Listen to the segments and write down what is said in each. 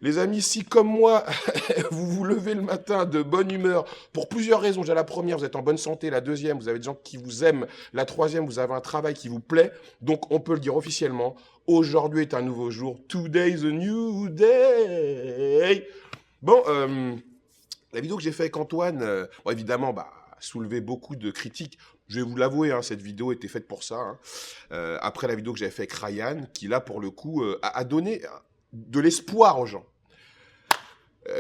Les amis, si comme moi, vous vous levez le matin de bonne humeur pour plusieurs raisons. Déjà, la première, vous êtes en bonne santé. La deuxième, vous avez des gens qui vous aiment. La troisième, vous avez un travail qui vous plaît. Donc, on peut le dire officiellement. Aujourd'hui est un nouveau jour. Today's a new day. Bon, la vidéo que j'ai faite avec Antoine, bon, évidemment, a soulevé beaucoup de critiques. Je vais vous l'avouer, hein, cette vidéo était faite pour ça, hein. Après la vidéo que j'avais faite avec Ryan, qui là, pour le coup, a donné de l'espoir aux gens.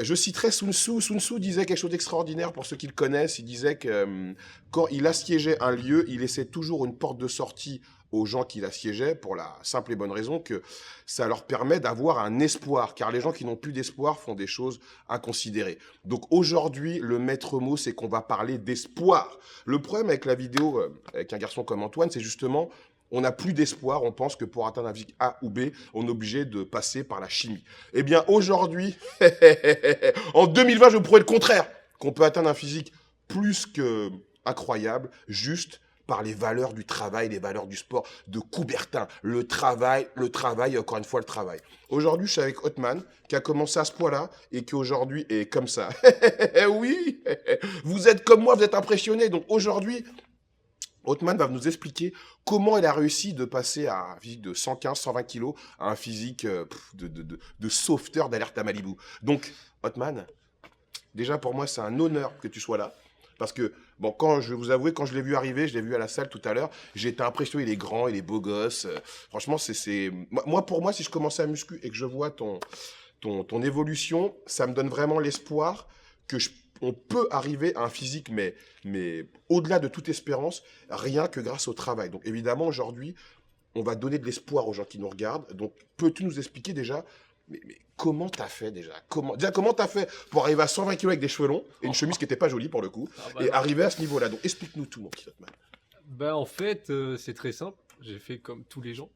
Je citerai Sun Tzu. Sun Tzu disait quelque chose d'extraordinaire pour ceux qui le connaissent. Il disait que quand il assiégeait un lieu, il laissait toujours une porte de sortie aux gens qui l'assiégeaient pour la simple et bonne raison que ça leur permet d'avoir un espoir. Car les gens qui n'ont plus d'espoir font des choses inconsidérées. Donc aujourd'hui, le maître mot, c'est qu'on va parler d'espoir. Le problème avec la vidéo, avec un garçon comme Antoine, c'est justement on n'a plus d'espoir, on pense que pour atteindre un physique A ou B, on est obligé de passer par la chimie. Eh bien, aujourd'hui, en 2020, je vous prouve le contraire, qu'on peut atteindre un physique plus que incroyable, juste par les valeurs du travail, les valeurs du sport, de Coubertin. Le travail, et encore une fois le travail. Aujourd'hui, je suis avec Hotman, qui a commencé à ce point-là, et qui aujourd'hui est comme ça. Oui, vous êtes comme moi, vous êtes impressionnés. Donc aujourd'hui, Othman va nous expliquer comment il a réussi de passer à un physique de 115, 120 kilos à un physique de sauveteur d'alerte à Malibu. Donc, Othman, déjà pour moi, c'est un honneur que tu sois là. Parce que, bon, quand je vais vous avouer, quand je l'ai vu arriver, je l'ai vu à la salle tout à l'heure, j'ai été impressionné, il est grand, il est beau gosse. Franchement, moi, pour moi, si je commençais à muscu et que je vois ton évolution, ça me donne vraiment l'espoir que on peut arriver à un physique, mais au-delà de toute espérance, rien que grâce au travail. Donc évidemment, aujourd'hui, on va donner de l'espoir aux gens qui nous regardent. Donc peux-tu nous expliquer déjà, mais comment t'as fait déjà comment t'as fait pour arriver à 120 kilos avec des cheveux longs et une chemise qui n'était pas jolie pour le coup, Ah bah et non. arriver à ce niveau-là. Donc explique-nous tout, mon petit Hotman. Bah en fait, c'est très simple. J'ai fait comme tous les gens.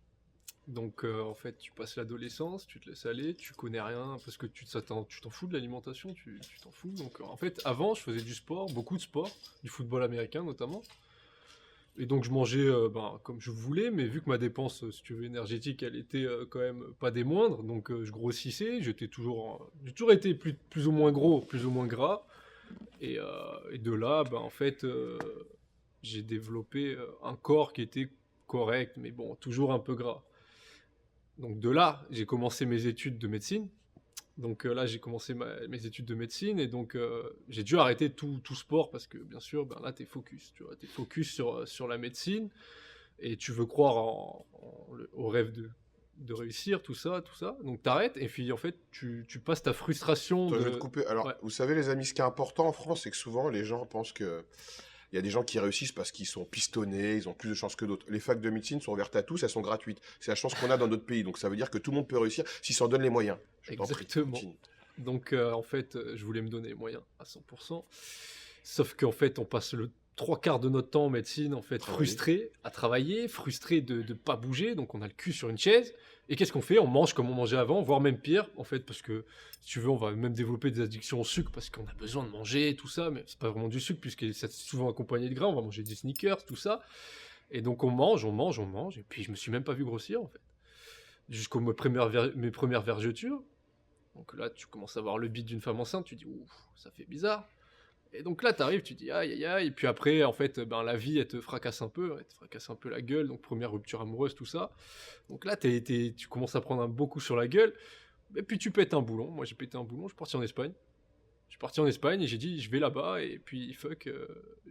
Donc en fait, tu passes l'adolescence, tu te laisses aller, tu connais rien parce que tu t'en fous de l'alimentation, tu t'en fous. Donc en fait, avant, je faisais du sport, beaucoup de sport, du football américain notamment. Et donc je mangeais comme je voulais, mais vu que ma dépense, si tu veux, énergétique, elle était quand même pas des moindres, donc je grossissais, j'ai toujours été plus ou moins gros, plus ou moins gras. Et de là, en fait, j'ai développé un corps qui était correct, mais bon, toujours un peu gras. Donc de là, j'ai commencé mes études de médecine. Donc là, j'ai commencé mes études de médecine et donc j'ai dû arrêter tout sport parce que bien sûr, là, t'es focus, tu vois, t'es focus sur la médecine et tu veux croire au rêve de réussir, tout ça, tout ça. Donc t'arrêtes et puis en fait, tu passes ta frustration Toi, je vais te de... couper. Alors, Ouais, vous savez, les amis, ce qui est important en France, c'est que souvent, les gens pensent que il y a des gens qui réussissent parce qu'ils sont pistonnés, ils ont plus de chances que d'autres. Les facs de médecine sont ouvertes à tous, elles sont gratuites. C'est la chance qu'on a dans notre pays. Donc ça veut dire que tout le monde peut réussir s'il s'en donne les moyens. Je t'en prie, exactement. continue. Donc en fait, je voulais me donner les moyens à 100%. Sauf qu'en fait, on passe le trois quarts de notre temps en médecine, en fait, Travailler. frustré à travailler, frustré de ne pas bouger, donc on a le cul sur une chaise. Et qu'est-ce qu'on fait? On mange comme on mangeait avant, voire même pire, en fait, parce que, si tu veux, on va même développer des addictions au sucre, parce qu'on a besoin de manger, tout ça, mais c'est pas vraiment du sucre, puisque c'est souvent accompagné de gras, on va manger des sneakers, tout ça. Et donc on mange, on mange, on mange, et puis je me suis même pas vu grossir, en fait. Jusqu'aux mes premières vergetures. Donc là, tu commences à voir le bide d'une femme enceinte, tu dis, ouf, ça fait bizarre. Et donc là, t'arrives, tu dis aïe aïe aïe, et puis après, en fait, la vie, elle te fracasse un peu, elle te fracasse un peu la gueule, donc première rupture amoureuse, tout ça. Donc là, tu commences à prendre un beau coup sur la gueule, et puis tu pètes un boulon. Moi, j'ai pété un boulon, je suis parti en Espagne. Je suis parti en Espagne et j'ai dit, je vais là-bas, et puis fuck,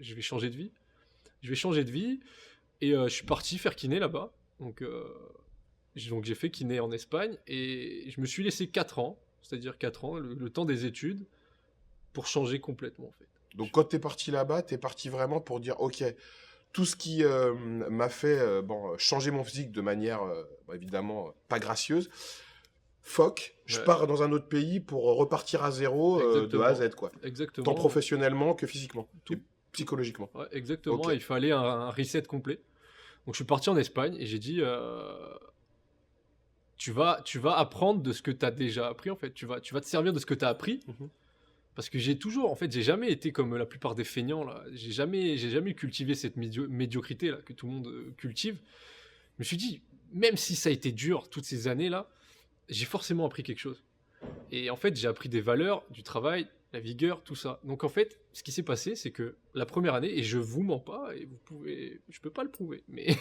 je vais changer de vie. Je vais changer de vie, et je suis parti faire kiné là-bas. Donc j'ai fait kiné en Espagne, et je me suis laissé 4 ans, c'est-à-dire 4 ans, le temps des études, pour changer complètement, en fait. Donc quand tu es parti là-bas, tu es parti vraiment pour dire, ok, tout ce qui m'a fait changer mon physique de manière évidemment pas gracieuse, fuck, je Ouais, pars dans un autre pays pour repartir à zéro de A à exactement. Z, quoi. Tant Exactement. professionnellement que physiquement et Tout. psychologiquement. Ouais, exactement. Ok. Il fallait un reset complet. Donc je suis parti en Espagne et j'ai dit tu vas apprendre de ce que tu as déjà appris en fait. Tu vas te servir de ce que tu as appris. Mhm. Parce que j'ai jamais été comme la plupart des feignants là. J'ai jamais cultivé cette médiocrité là que tout le monde cultive. Je me suis dit, même si ça a été dur toutes ces années là, j'ai forcément appris quelque chose. Et en fait, j'ai appris des valeurs du travail, la vigueur, tout ça. Donc en fait, ce qui s'est passé, c'est que la première année, et je vous mens pas, et je peux pas le prouver, mais,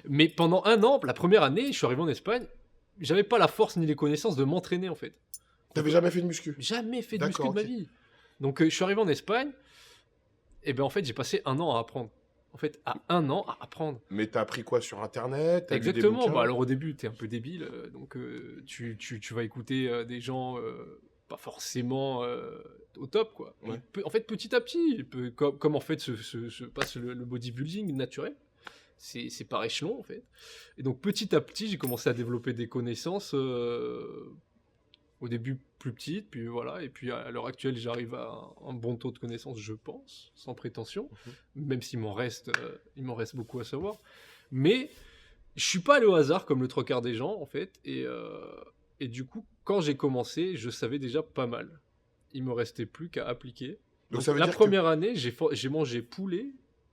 mais pendant un an, la première année, je suis arrivé en Espagne, j'avais pas la force ni les connaissances de m'entraîner en fait. T'avais jamais fait de muscu? Jamais fait de muscu D'accord, de ma ok. vie. Donc je suis arrivé en Espagne, et ben en fait, j'ai passé un an à apprendre. En fait, à un an à apprendre. Mais t'as appris quoi sur Internet? T'as lu des Exactement. Bah, bouquins? alors au début, t'es un peu débile, donc tu vas écouter des gens pas forcément au top, quoi. Et Ouais. en fait, petit à petit, comme en fait se passe le bodybuilding naturel, c'est par échelon en fait. Et donc petit à petit, j'ai commencé à développer des connaissances. Au début plus petites, puis voilà, et puis à l'heure actuelle, j'arrive à un bon taux de connaissances, je pense, sans prétention, même il m'en reste beaucoup à savoir. Mais je suis pas allé au hasard comme le trois quarts des gens en fait, et du coup quand j'ai commencé je savais déjà pas mal. Il me restait plus qu'à appliquer. Donc Donc ça veut la dire que... première année j'ai mangé poulet,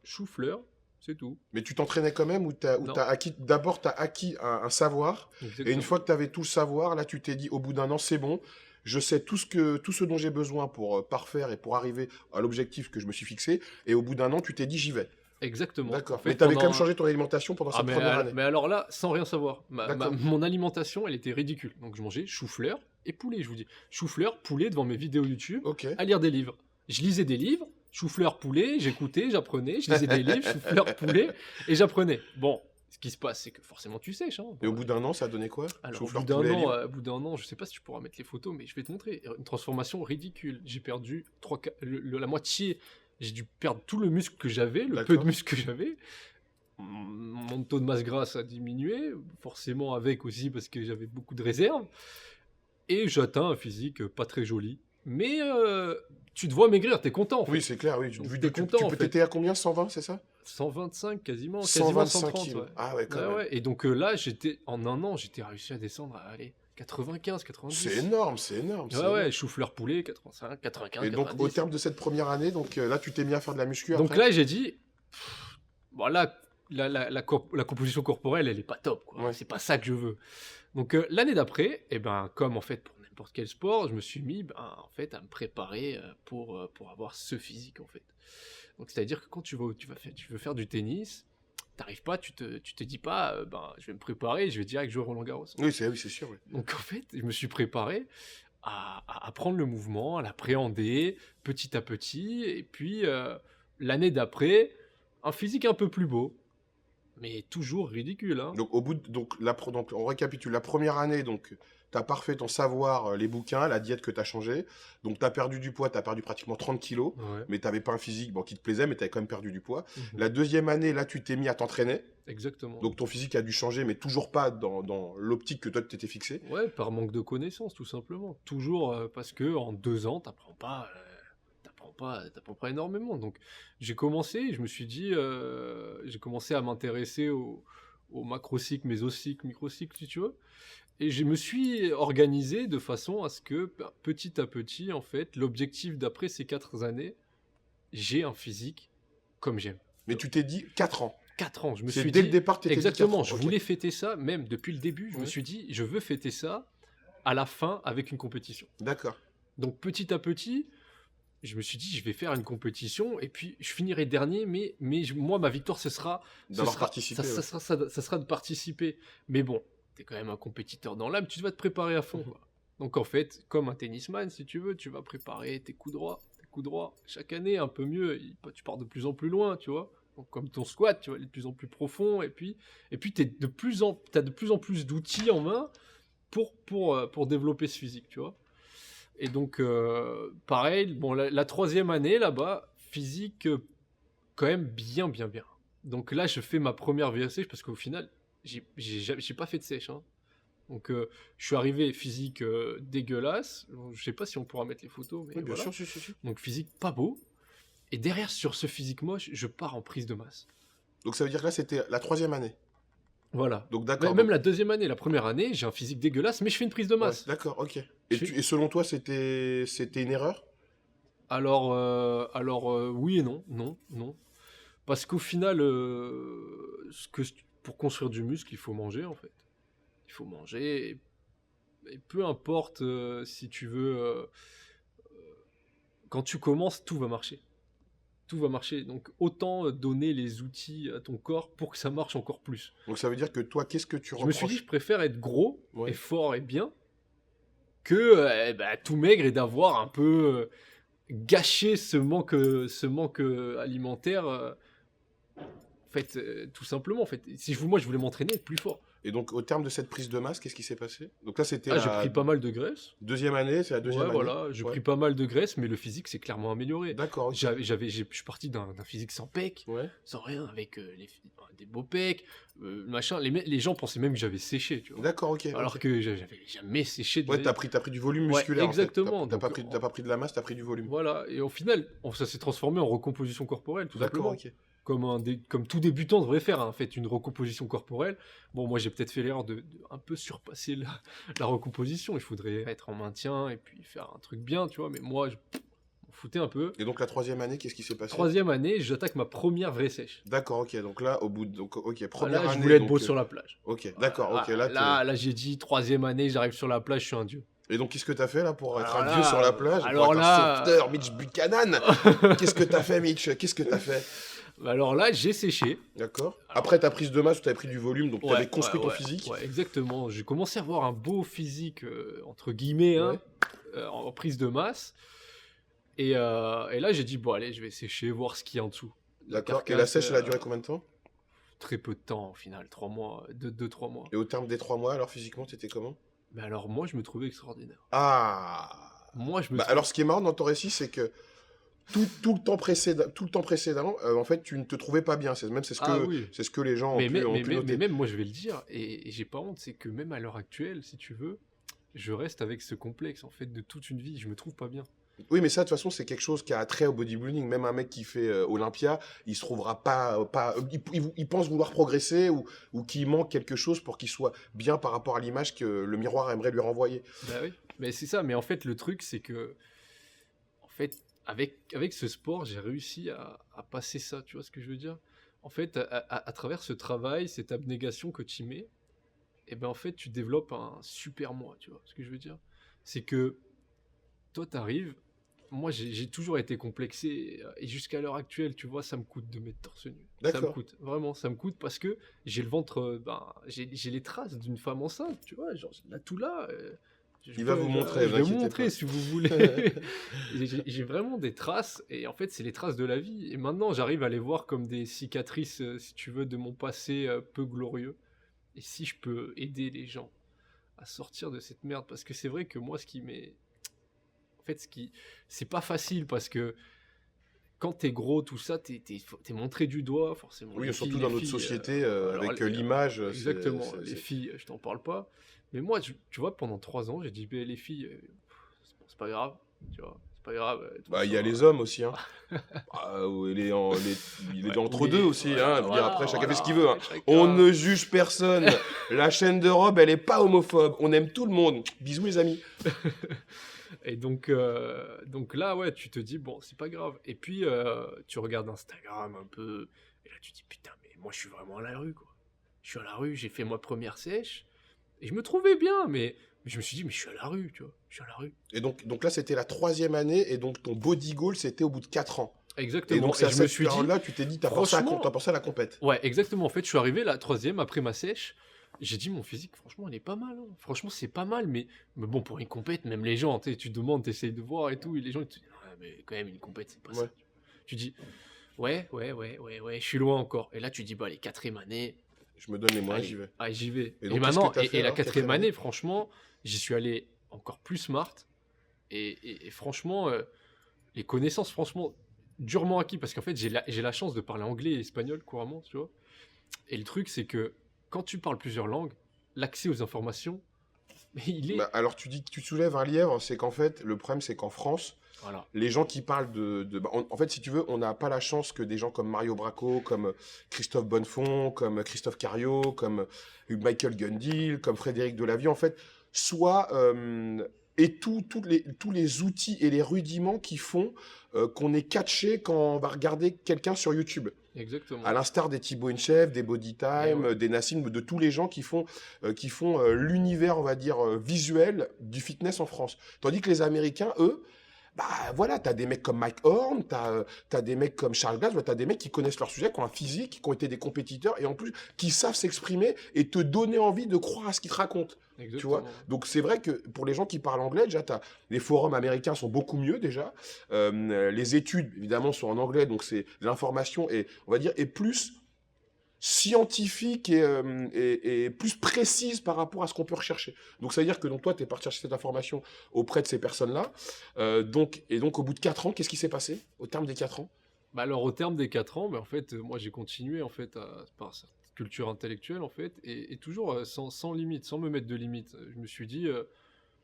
chou-fleur, c'est tout. Mais tu t'entraînais quand même ou t'as Non. acquis... D'abord, t'as acquis un savoir. Et Exactement. une fois que t'avais tout le savoir, là, tu t'es dit, au bout d'un an, c'est bon. Je sais tout ce dont j'ai besoin pour parfaire et pour arriver à l'objectif que je me suis fixé. Et au bout d'un an, tu t'es dit, j'y vais. Exactement. D'accord. En fait, Mais t'avais quand pendant même changé ton alimentation pendant cette première année. mais alors là, sans rien savoir, D'accord. mon alimentation, elle était ridicule. Donc je mangeais chou-fleur et poulet, je vous dis. Chou-fleur, poulet devant mes vidéos YouTube, Ok. à lire des livres. Je lisais des livres, chou-fleur, poulet, j'écoutais, j'apprenais, je lisais des livres, chou-fleur, poulet, et j'apprenais. Bon, ce qui se passe, c'est que forcément tu sèches. Hein. Et au bout d'un an, ça a donné quoi? Alors, Chou-fleur, poulet, livre. au bout d'un an, je sais pas si tu pourras mettre les photos, mais je vais te montrer. Une transformation ridicule. J'ai perdu la moitié. J'ai dû perdre tout le muscle que j'avais, le peu de D'accord. muscle que j'avais. Mon taux de masse grasse a diminué, forcément avec aussi parce que j'avais beaucoup de réserves. Et j'atteins un physique pas très joli. Mais tu te vois maigrir, t'es content en fait. Oui, c'est clair, oui. Donc, Vu t'es de- content, en fait. T'étais à combien? 120, c'est ça? 125 quasiment, 125 130. kilos. Ouais. Ah ouais, quand Ouais, même. ouais. Et donc là, en un an, j'étais réussi à descendre à aller 95, 90. C'est énorme, c'est énorme. c'est Ouais, énorme. ouais, chou-fleur poulet, 85, 95, Et donc, 90. au terme de cette première année, donc là, tu t'es mis à faire de la muscu Donc après? là, j'ai dit, bon, là, la composition corporelle, elle est pas top, quoi. Ouais. C'est pas ça que je veux. Donc l'année d'après, et ben, comme en fait pour n'importe quel sport, je me suis mis en fait à me préparer pour avoir ce physique en fait. Donc c'est-à-dire que quand tu veux faire du tennis, t'arrives pas, tu te dis pas, je vais me préparer, je vais direct jouer Roland Garros. Oui, c'est sûr. Oui. Donc en fait, je me suis préparé à apprendre le mouvement, à l'appréhender petit à petit, et puis l'année d'après, un physique un peu plus beau, mais toujours ridicule. Hein. Donc, donc, on récapitule. La première année, donc, tu as parfait ton savoir, les bouquins, la diète que tu as changé. Donc, tu as perdu du poids, tu as perdu pratiquement 30 kilos. Ouais. Mais tu n'avais pas un physique qui te plaisait, mais tu avais quand même perdu du poids. Mhm. La deuxième année, là, tu t'es mis à t'entraîner. Exactement. Donc, ton physique a dû changer, mais toujours pas dans l'optique que toi, tu t'étais fixé. Ouais, par manque de connaissances, tout simplement. Toujours parce que en 2 ans, t'apprends pas énormément. Donc, j'ai commencé, je me suis dit, j'ai commencé à m'intéresser au macrocycle, mésocycle, microcycle, si tu veux. Et je me suis organisé de façon à ce que, petit à petit, en fait, l'objectif d'après ces 4 années, j'ai un physique comme j'aime. Mais tu t'es dit 4 ans. 4 ans, je me C'est suis dès dit... le départ, tu t'étais dit 4 Exactement, ans. je Ok. voulais fêter ça, même depuis le début, je me Ouais. suis dit, je veux fêter ça à la fin avec une compétition. D'accord. Donc petit à petit, je me suis dit, je vais faire une compétition et puis je finirai dernier, mais moi, ma victoire, D'avoir participé. ça sera de participer. Mais bon, t'es quand même un compétiteur dans l'âme, tu vas te préparer à fond. Quoi. Donc en fait, comme un tennisman, si tu veux, tu vas préparer tes coups droits. Chaque année, un peu mieux, tu pars de plus en plus loin, tu vois. Donc, comme ton squat, tu vas aller de plus en plus profond, et puis t'as de plus en plus d'outils en main pour développer ce physique, tu vois. Et donc, pareil, bon, la troisième année, là-bas, physique, quand même bien. Donc là, je fais ma première VSC, parce qu'au final, j'ai pas fait de sèche, hein. Donc, je suis arrivé physique dégueulasse. Je sais pas si on pourra mettre les photos, mais Oui, bien voilà. sûr, si. Donc, physique pas beau. Et derrière, sur ce physique moche, je pars en prise de masse. Donc, ça veut dire que là, c'était la troisième année. Voilà. Donc, d'accord. Même la deuxième année, la première année, j'ai un physique dégueulasse, mais je fais une prise de Ouais, masse. d'accord, ok. Je- Et selon toi, c'était une erreur? Alors, oui et non. Parce qu'au final, pour construire du muscle, il faut manger, en fait. Il faut manger. Et peu importe si tu veux, quand tu commences, tout va marcher. Tout va marcher. Donc autant donner les outils à ton corps pour que ça marche encore plus. Donc ça veut dire que toi, qu'est-ce que tu Je me suis dit, reproches? je préfère être gros et Ouais. fort et bien que tout maigre et d'avoir un peu gâché ce manque alimentaire. En fait, tout simplement. En fait, si moi je voulais m'entraîner, être plus fort. Et donc, au terme de cette prise de masse, qu'est-ce qui s'est passé? Donc là, c'était Ah, j'ai la pris pas mal de graisse. deuxième année, c'est la Ouais, deuxième année? voilà, j'ai Ouais. pris pas mal de graisse, mais le physique s'est clairement amélioré. D'accord, ok. Je suis parti d'un physique sans pec, Ouais. sans rien, avec des beaux pecs, machin. Les gens pensaient même que j'avais séché, tu vois. D'accord, ok. Alors ok. que j'avais jamais séché de Ouais, ma t'as vie. pris du volume Ouais, musculaire, exactement. en fait. Donc, T'as pas pris de la masse, t'as pris du volume. voilà, et au final, ça s'est transformé en recomposition corporelle, tout D'accord, simplement. ok. Comme tout débutant devrait faire, hein, en fait, une recomposition corporelle. Bon, moi, j'ai peut-être fait l'erreur de un peu surpasser la recomposition. Il faudrait être en maintien et puis faire un truc bien, tu vois. Mais moi, je m'en foutais un peu. Et donc, la troisième année, qu'est-ce qui s'est passé? Troisième année, j'attaque ma première vraie sèche. D'accord, ok. Donc là, au bout de. Donc, ok, Ah, première là, année. je voulais être donc, beau sur la plage. Ok, d'accord, ok. Ah, Là, là, j'ai dit, troisième année, j'arrive sur la plage, je suis un dieu. Et donc, qu'est-ce que t'as fait là pour être Alors un dieu là, sur la plage? alors Pour être là, un sauveteur, Mitch Buchanan? Qu'est-ce que t'as fait, Mitch? Qu'est-ce que t'as fait? Alors là, j'ai séché. D'accord. Alors- Après ta prise de masse, t'avais pris du volume, donc t'avais Ouais, construit ouais, ton ouais. physique. Ouais, exactement. J'ai commencé à avoir un beau physique, entre guillemets, hein, en prise de masse. Et là, j'ai dit, bon, allez, je vais sécher, voir ce qu'il y a en dessous. D'accord. Et carcasse, la sèche, elle a duré combien de temps? Très peu de temps, au final, 3 mois, 2-3 mois. Et au terme des 3 mois, alors physiquement, t'étais comment? Mais alors, moi, je me trouvais extraordinaire. Ah. Moi, je me Bah, alors, ce qui est marrant dans ton récit, c'est que tout le temps précédent, en fait, tu ne te trouvais pas bien. C'est ce Ah que, oui. c'est ce que les gens ont Mais, pu, mais, ont mais, pu mais, noter. mais même, moi, je vais le dire, et j'ai pas honte, c'est que même à l'heure actuelle, si tu veux, je reste avec ce complexe, en fait, de toute une vie. Je me trouve pas bien. Oui, mais ça, de toute façon, c'est quelque chose qui a attrait au bodybuilding. Même un mec qui fait Olympia, il se trouvera pas il pense vouloir progresser ou qu'il manque quelque chose pour qu'il soit bien par rapport à l'image que le miroir aimerait lui renvoyer. Bah oui, mais c'est ça. Mais en fait, le truc, c'est que, en fait, avec ce sport, j'ai réussi à passer ça. Tu vois ce que je veux dire? En fait, à travers ce travail, cette abnégation que tu y mets, et ben en fait, tu développes un super moi. Tu vois ce que je veux dire? C'est que toi, t'arrives. Moi, j'ai toujours été complexé et jusqu'à l'heure actuelle, tu vois, ça me coûte de mettre torse nu. Ça me D'accord. coûte, vraiment, ça me coûte parce que j'ai le ventre, j'ai les traces d'une femme enceinte, tu vois, genre là tout là. Il va vous montrer, je vous vais vous inquiétez montrer pas. si vous voulez. J'ai vraiment des traces et en fait, c'est les traces de la vie. Et maintenant, j'arrive à les voir comme des cicatrices, si tu veux, de mon passé peu glorieux. Et si je peux aider les gens à sortir de cette merde, parce que c'est vrai que moi, ce qui m'est en fait, c'est pas facile parce que quand t'es gros, tout ça, t'es montré du doigt, forcément. Oui, Les surtout filles- dans les notre filles, société, alors, avec l'image. Exactement, les filles, je t'en parle pas. Mais moi, tu vois, pendant 3 ans, j'ai dit, ben, les filles, c'est pas grave, tu vois, c'est pas grave. tout Bah, il y ça. a les hommes aussi, hein. Il est, il est Ouais, entre oui, deux aussi, voilà, hein. Je veux dire, voilà, après, chacun fait ce voilà, qu'il veut, hein. chacun- On ne juge personne. La chaîne de robe, elle est pas homophobe. On aime tout le monde. Bisous, les amis. Et donc là, ouais, tu te dis, bon, c'est pas grave. Et puis, tu regardes Instagram un peu, et là, tu te dis, putain, mais moi, je suis vraiment à la rue, quoi. Je suis à la rue, j'ai fait ma première sèche, et je me trouvais bien, mais je me suis dit, mais je suis à la rue, tu vois, je suis à la rue. Et donc là, c'était la troisième année, et donc ton body goal, c'était au bout de 4 ans. Et Exactement. donc, c'est à je me cette suis dit, période-là, tu t'es dit, t'as pensé franchement- à la compète. ouais, exactement. En fait, je suis arrivé la troisième après ma sèche. J'ai dit, mon physique, franchement, il est pas mal. Hein. Franchement, c'est pas mal, mais bon, pour une compète, même les gens, tu demandes, tu essayes de voir et tout, et les gens, ils te disent, ouais, mais quand même, une compète, c'est pas Ouais. ça. Tu dis, ouais, je suis loin encore. Et là, tu dis, bah, les quatrième année, Je me donne les moyens, allez, j'y vais. ah, j'y vais. Et Et, donc, maintenant, qu'est-ce que t'as fait, et la alors, quatrième quatrième année, année franchement, j'y suis allé encore plus smart. Et franchement, les connaissances, franchement, durement acquis, parce qu'en fait, j'ai la chance de parler anglais et espagnol couramment, tu vois. Et le truc, c'est que quand tu parles plusieurs langues, l'accès aux informations, il est... Bah, alors, tu dis que tu soulèves un lièvre, c'est qu'en fait, le problème, c'est qu'en France, Voilà. les gens qui parlent en fait, si tu veux, on n'a pas la chance que des gens comme Mario Bracco, comme Christophe Bonnefond, comme Christophe Cario, comme Michael Gundil, comme Frédéric Delavier, en fait, soient et tous les outils et les rudiments qui font qu'on est catché quand on va regarder quelqu'un sur YouTube. Exactement. À l'instar des Thibaut InShape, des Bodytime, des Nassim, de tous les gens qui font l'univers, on va dire, visuel du fitness en France. Tandis que les Américains, eux, bah voilà, t'as des mecs comme Mike Horn, t'as des mecs comme Charles Glass, t'as des mecs qui connaissent leur sujet, qui ont un physique, qui ont été des compétiteurs et en plus qui savent s'exprimer et te donner envie de croire à ce qu'ils te racontent. Tu vois. Exactement. Donc c'est vrai que pour les gens qui parlent anglais, déjà, les forums américains sont beaucoup mieux déjà. Les études, évidemment, sont en anglais, donc c'est l'information est, on va dire, est plus scientifique et plus précise par rapport à ce qu'on peut rechercher. Donc ça veut dire que donc, toi, tu es parti chercher cette information auprès de ces personnes-là. Donc au bout de 4 ans, qu'est-ce qui s'est passé au terme des 4 ans? Bah alors au terme des 4 ans, bah, en fait, moi j'ai continué en fait par cette culture intellectuelle en fait, et toujours sans limite, sans me mettre de limite. Je me suis dit,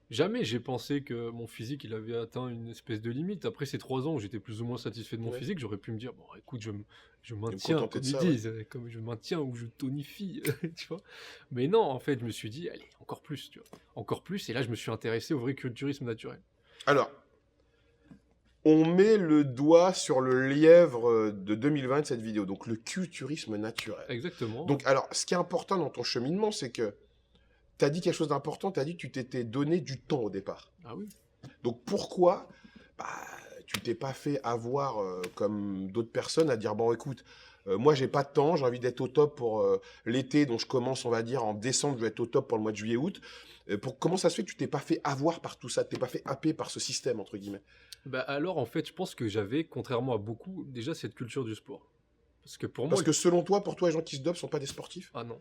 jamais j'ai pensé que mon physique il avait atteint une espèce de limite. Après ces 3 ans où j'étais plus ou moins satisfait de mon Ouais. physique, j'aurais pu me dire, bon écoute, je me maintiens, contenter comme de ils ça, disent, comme je maintiens ou je tonifie, tu vois. Mais non, en fait, je me suis dit, allez, encore plus, tu vois. Encore plus, et là je me suis intéressé au vrai culturisme naturel. Alors, on met le doigt sur le lièvre de 2020 de cette vidéo, donc le culturisme naturel. Exactement. Donc, alors, ce qui est important dans ton cheminement, c'est que tu as dit quelque chose d'important, tu as dit que tu t'étais donné du temps au départ. Ah oui. Donc, pourquoi tu t'es pas fait avoir comme d'autres personnes à dire, bon, écoute, moi, j'ai pas de temps, j'ai envie d'être au top pour l'été, donc je commence, on va dire, en décembre, je vais être au top pour le mois de juillet-août. Comment ça se fait que tu t'es pas fait avoir par tout ça, tu t'es pas fait happer par ce système, entre guillemets? Bah alors en fait, je pense que j'avais, contrairement à beaucoup, déjà cette culture du sport. Parce que pour moi, Parce que selon toi, pour toi, les gens qui se dopent sont pas des sportifs? ah non,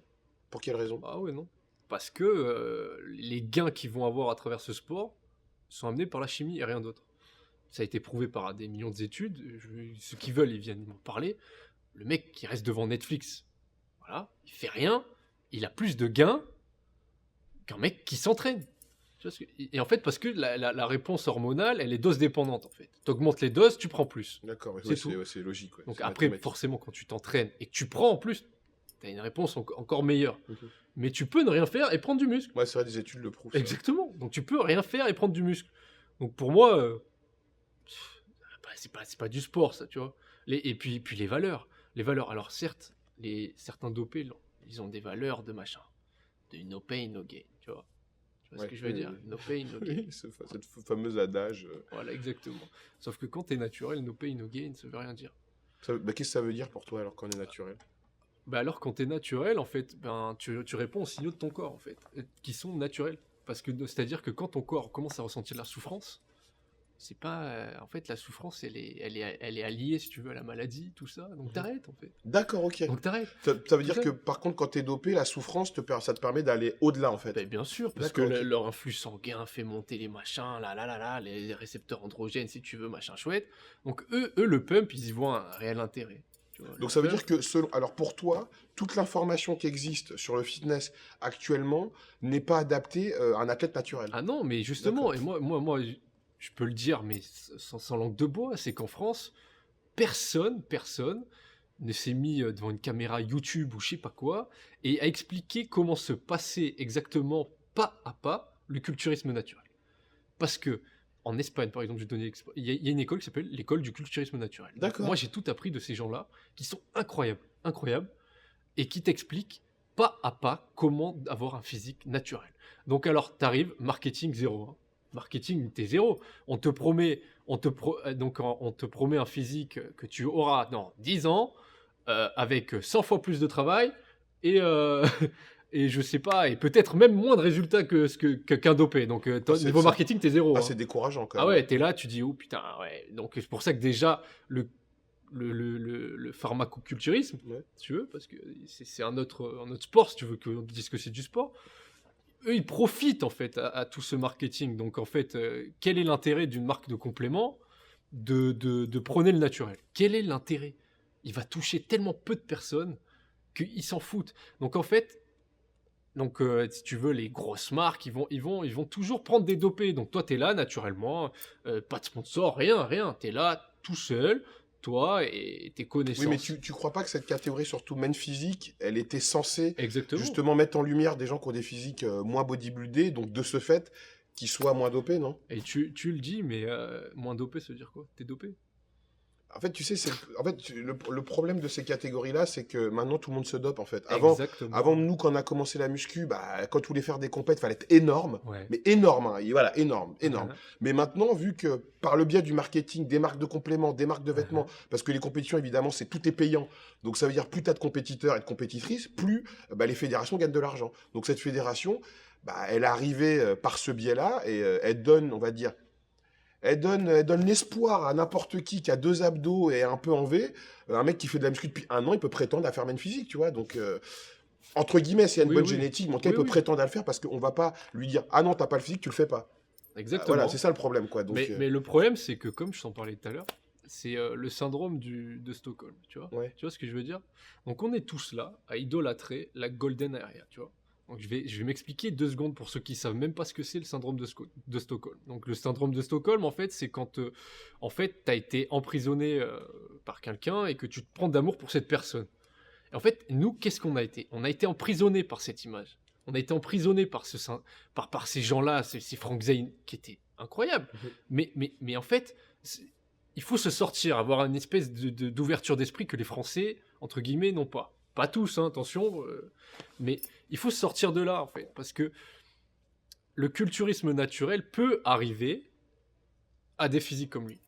Pour quelle raison? ah ouais non. Parce que les gains qu'ils vont avoir à travers ce sport sont amenés par la chimie et rien d'autre. Ça a été prouvé par des millions d'études. Ceux qui veulent, ils viennent m'en parler. Le mec qui reste devant Netflix, voilà, il fait rien, il a plus de gains qu'un mec qui s'entraîne. Tu vois et en fait, parce que la réponse hormonale, elle est dose dépendante en fait. Tu augmentes les doses, tu prends plus. D'accord, ouais, C'est tout. c'est logique. Ouais, Donc c'est après, mathématique. forcément, quand tu t'entraînes et que tu prends en plus, tu as une réponse encore meilleure. Mhm. Mais tu peux ne rien faire et prendre du muscle. Ouais, c'est vrai, des études le prouvent. Ça. Exactement. Donc tu peux rien faire et prendre du muscle. Donc pour moi, c'est pas du sport ça, tu vois. Et puis les valeurs. Les valeurs. Alors certes, certains dopés, ils ont des valeurs de machin. De no pain, no gain, tu vois. Tu vois Ouais, ce que je veux dire? No pain, no gain. Oui, cette fameuse adage. Voilà, exactement. Sauf que quand t'es naturel, no pain, no gain, ça veut rien dire. Qu'est-ce que ça veut dire pour toi alors qu'on est naturel? Bah alors quand t'es naturel, en fait, ben tu réponds aux signaux de ton corps, en fait, qui sont naturels. Parce que c'est-à-dire que quand ton corps commence à ressentir de la souffrance, c'est pas, en fait, la souffrance, elle est alliée, si tu veux, à la maladie, tout ça. Donc t'arrêtes, en fait. D'accord, ok. Donc t'arrêtes. Ça veut dire ça. que par contre, quand t'es dopé, la souffrance, ça te permet d'aller au-delà en fait. Ben, bien sûr, parce que D'accord, ok. leur influx sanguin fait monter les machins, les récepteurs androgènes, si tu veux, machin chouette. Donc eux, le pump, ils y voient un réel intérêt. Tu vois, le Donc ça veut pump, dire que alors pour toi, toute l'information qui existe sur le fitness actuellement n'est pas adaptée à un athlète naturel. ah non, mais justement, D'accord. et moi, je peux le dire, mais sans langue de bois, c'est qu'en France, personne ne s'est mis devant une caméra YouTube ou je sais pas quoi, et a expliqué comment se passait exactement, pas à pas, le culturisme naturel. Parce que, en Espagne, par exemple, je vais donner il y a une école qui s'appelle l'école du culturisme naturel. Donc, D'accord. moi, j'ai tout appris de ces gens-là, qui sont incroyables, et qui t'expliquent pas à pas comment avoir un physique naturel. Donc alors, t'arrives, marketing zéro. Hein. Marketing, t'es zéro. On te promet un physique que tu auras dans 10 ans, avec 100 fois plus de travail, et, et je sais pas, et peut-être même moins de résultats qu'un dopé. Donc, niveau marketing, t'es zéro. Ah, Hein. c'est décourageant quand Ah même. ouais, t'es là, tu dis, oh putain, ouais. Donc c'est pour ça que déjà, le pharmacoculturisme, Ouais. si tu veux, parce que c'est un autre sport, si tu veux qu'on dise que c'est du sport, eux, ils profitent en fait à tout ce marketing. Donc en fait, quel est l'intérêt d'une marque de complément de prôner le naturel? Quel est l'intérêt? Il va toucher tellement peu de personnes qu'ils s'en foutent. Donc en fait, si tu veux, les grosses marques, ils vont toujours prendre des dopés. Donc toi, tu es là naturellement, pas de sponsor, rien. Tu es là tout seul, toi et tes connaissances. Oui, mais tu crois pas que cette catégorie, surtout men physique, elle était censée Exactement. justement mettre en lumière des gens qui ont des physiques moins bodybuildés, donc de ce fait, qu'ils soient moins dopés, non? Et tu le dis, mais moins dopé, ça veut dire quoi? T'es dopé? En fait, tu sais, le problème de ces catégories-là, c'est que maintenant tout le monde se dope en fait. Avant nous, quand on a commencé la muscu, bah, quand tu voulais faire des compètes, fallait être énorme, Ouais. mais énorme, hein, et voilà, énorme, énorme. Uh-huh. Mais maintenant, vu que par le biais du marketing, des marques de compléments, des marques de vêtements, parce que les compétitions, évidemment, tout est payant. Donc ça veut dire plus tu as de compétiteurs et de compétitrices, plus bah, les fédérations gagnent de l'argent. Donc cette fédération, bah, elle est arrivée par ce biais-là et elle donne, on va dire, elle donne l'espoir à n'importe qui a 2 abdos et un peu en V. Un mec qui fait de la muscu depuis 1 an, il peut prétendre à faire main physique, tu vois. Donc, entre guillemets, s'il y a une Oui, bonne oui. génétique, mais en tout cas, Oui, il peut oui. prétendre à le faire parce qu'on va pas lui dire ah non, t'as pas le physique, tu le fais pas. Exactement. Voilà, c'est ça le problème, quoi. Donc, Mais le problème, c'est que, comme je t'en parlais tout à l'heure, c'est le syndrome de Stockholm, tu vois. ouais. Tu vois ce que je veux dire? Donc on est tous là à idolâtrer la Golden Area, tu vois. Donc je vais m'expliquer 2 secondes pour ceux qui savent même pas ce que c'est le syndrome de Stockholm. Donc le syndrome de Stockholm, en fait, c'est quand en fait, tu as été emprisonné par quelqu'un et que tu te prends d'amour pour cette personne. Et en fait, nous, qu'est-ce qu'on a été? On a été emprisonné par cette image. On a été emprisonné par, par ces gens-là, ces Frank Zane, qui étaient incroyables. Mais en fait, il faut se sortir, avoir une espèce d'ouverture d'esprit que les Français, entre guillemets, n'ont pas. Pas tous, hein, attention, mais il faut se sortir de là, en fait, parce que le culturisme naturel peut arriver à des physiques comme lui.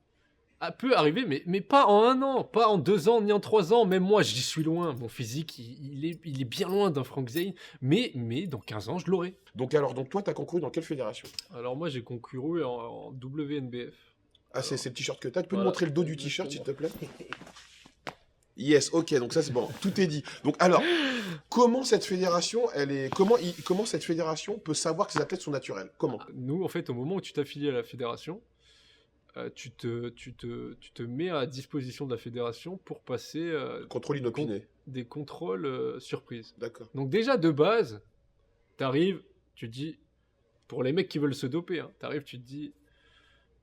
Peut arriver, mais pas en 1 an, pas en 2 ans, ni en 3 ans. Même moi, j'y suis loin. Mon physique, il est bien loin d'un Frank Zane. Mais dans 15 ans, je l'aurai. Donc toi, t'as concouru dans quelle fédération? Alors moi, j'ai concouru en WNBF. Ah, c'est le t-shirt que t'as. Tu peux Voilà, nous montrer le dos du t-shirt, s'il te plaît? Yes, ok, donc ça c'est bon, tout est dit. Donc alors, comment cette fédération, comment cette fédération peut savoir que ces athlètes sont naturels? Comment? Nous, en fait, au moment où tu t'affilies à la fédération, tu te mets à disposition de la fédération pour passer Contrôle inopiné. des contrôles surprises. D'accord. Donc déjà, de base, t'arrives, tu te dis, pour les mecs qui veulent se doper, hein, t'arrives, tu te dis,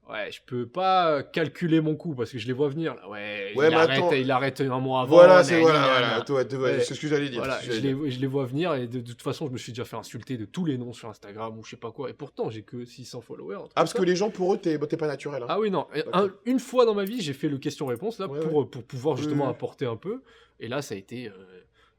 ouais, je peux pas calculer mon coup parce que je les vois venir. Là. Ouais, Ouais, il arrête 1 mois avant. Voilà, c'est c'est ce que j'allais dire. Voilà, je les vois venir et de toute façon, je me suis déjà fait insulter de tous les noms sur Instagram ou je sais pas quoi. Et pourtant, j'ai que 600 followers. Ah, parce que les gens, pour eux, t'es pas naturel. Hein. Ah oui, non. Une fois dans ma vie, j'ai fait le question-réponse là pour pouvoir justement apporter un peu. Et là, ça a été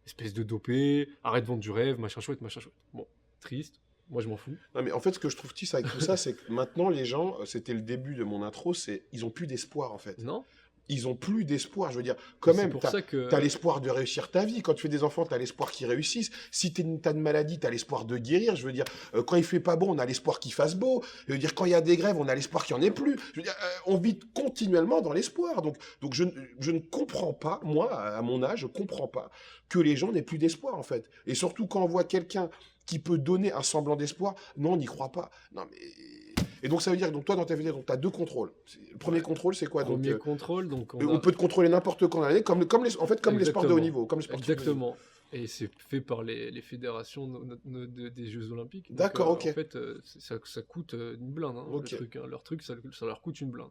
espèce de dopé, arrête de vendre du rêve, machin chouette, machin chouette. Bon, triste. Moi, je m'en fous. Non, mais en fait, ce que je trouve triste avec tout ça, c'est que maintenant, les gens, c'était le début de mon intro, ils ont plus d'espoir, en fait. Non. Ils ont plus d'espoir. Je veux dire, quand même, t'as l'espoir de réussir ta vie. Quand tu fais des enfants, t'as l'espoir qu'ils réussissent. Si t'as une maladie, t'as l'espoir de guérir. Je veux dire, quand il fait pas beau, on a l'espoir qu'il fasse beau. Je veux dire, quand il y a des grèves, on a l'espoir qu'il y en ait plus. Je veux dire, on vit continuellement dans l'espoir. Donc je ne comprends pas, moi, à mon âge, je comprends pas que les gens n'aient plus d'espoir, en fait. Et surtout quand on voit quelqu'un qui peut donner un semblant d'espoir, non, on n'y croit pas. Non, mais... Et donc ça veut dire que toi, dans ta vidéo, tu as 2 contrôles. Le premier contrôle, c'est quoi? Premier contrôle, donc on peut te contrôler n'importe quand dans l'année, comme les sports de haut niveau. Exactement. Et c'est fait par les fédérations des Jeux Olympiques. D'accord, ok. En fait, ça coûte une blinde, hein, le truc. Hein. Leur truc, ça leur coûte une blinde.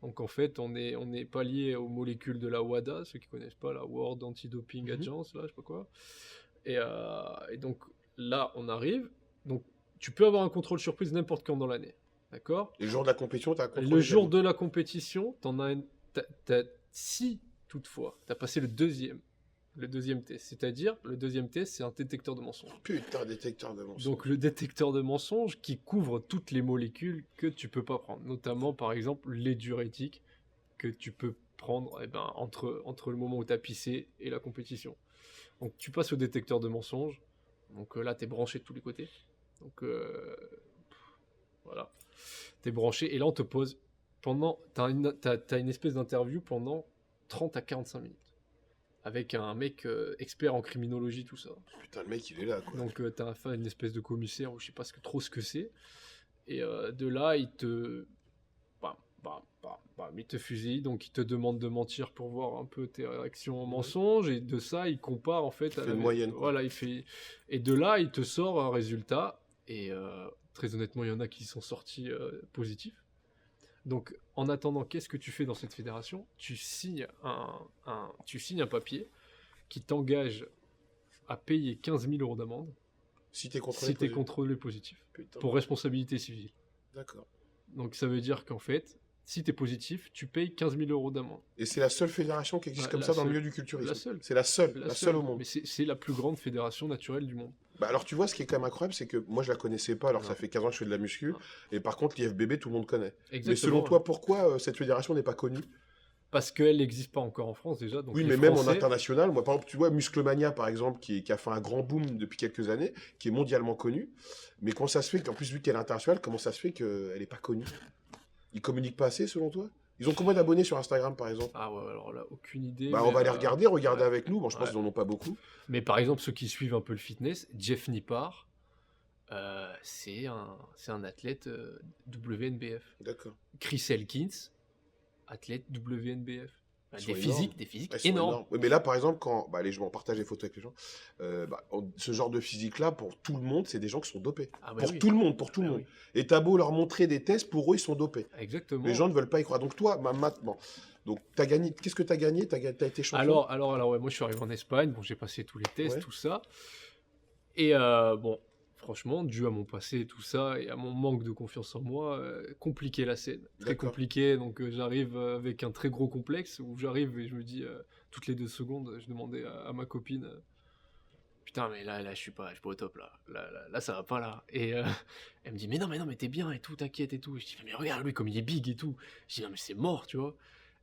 Donc en fait, on est pas lié aux molécules de la WADA, ceux qui connaissent pas, la World Anti-Doping Agency, là, je sais pas quoi. Et donc là, on arrive. Donc tu peux avoir un contrôle surprise n'importe quand dans l'année. D'accord? Le jour de la compétition, tu as un contrôle. Le jour de la compétition, si toutefois, tu as passé le deuxième test. C'est-à-dire, le deuxième test, c'est un détecteur de mensonges. Putain, détecteur de mensonges. Donc le détecteur de mensonges qui couvre toutes les molécules que tu peux pas prendre. Notamment, par exemple, les diurétiques que tu peux prendre entre le moment où tu as pissé et la compétition. Donc tu passes au détecteur de mensonges. Donc là, tu es branché de tous les côtés. Donc voilà. Tu es branché et là, on te pose t'as une espèce d'interview pendant 30 à 45 minutes. Avec un mec expert en criminologie, tout ça. Putain, le mec, il est là, quoi. Donc, t'as affaire à une espèce de commissaire, ou je sais pas trop ce que c'est. Et de là, il te fusille, donc il te demande de mentir pour voir un peu tes réactions en mensonge, et de ça, il compare, en fait... Il fait une moyenne, quoi. Voilà, et de là, il te sort un résultat, et très honnêtement, il y en a qui sont sortis positifs. Donc, en attendant, qu'est-ce que tu fais dans cette fédération? Tu signes un papier qui t'engage à payer 15 000 € d'amende si t'es contrôlé positif. Putain. Pour responsabilité civile. D'accord. Donc, ça veut dire qu'en fait, Si t'es positif, tu payes 15 000 € d'amende. Et c'est la seule fédération qui existe Ouais, comme la ça dans le seule. milieu du culturisme. La seule. C'est la seule au monde. Mais c'est la plus grande fédération naturelle du monde. Bah alors tu vois, ce qui est quand même incroyable, c'est que moi je la connaissais pas, alors Non. ça fait 15 ans que je fais de la muscu, Non. et par contre l'IFBB tout le monde connaît. Mais Exactement. selon toi, pourquoi cette fédération n'est pas connue? Parce qu'elle n'existe pas encore en France déjà. Donc Oui, les mais même en Français- international, moi par exemple, tu vois, Musclemania par exemple, qui a fait un grand boom depuis quelques années, qui est mondialement connu, mais comment ça se fait qu'en plus, vu qu'elle est internationale, comment ça se fait qu'elle n'est pas connue? Ils communiquent pas assez selon toi? Ils ont combien d'abonnés sur Instagram par exemple? Ah ouais, alors là, aucune idée. Bah, mais, on va les regarder ouais. avec nous. Bon, je pense Ouais. qu'ils n'en ont pas beaucoup. Mais par exemple, ceux qui suivent un peu le fitness, Jeff Nippard, c'est un athlète WNBF. D'accord. Chris Elkins, athlète WNBF. Bah, Ils des sont physiques, énormes. Ils sont énormes. Oui, mais là, par exemple, quand allez, je vais en partager les photos avec les gens, ce genre de physique-là, pour tout le monde, c'est des gens qui sont dopés. Ah bah Pour oui. tout le monde, pour tout le Bah monde. oui. Et t'as beau leur montrer des tests, pour eux, ils sont dopés. Exactement. Les gens ne veulent pas y croire. Donc toi, bon. Donc t'as gagné. Qu'est-ce que t'as gagné? T'as été champion. Alors, ouais, moi je suis arrivé en Espagne, bon, j'ai passé tous les tests, Ouais. tout ça. Et bon, franchement, dû à mon passé, tout ça, et à mon manque de confiance en moi, compliqué la scène. Très D'accord. compliqué, donc j'arrive avec un très gros complexe, où j'arrive et je me dis, toutes les 2 secondes, je demandais à ma copine, putain, mais là, je suis pas au top, là, ça va pas, là. Et elle me dit, mais non, mais t'es bien, et tout, t'inquiète, et tout. Je dis, mais regarde, lui, comme il est big, et tout. Je dis, non, mais c'est mort, tu vois.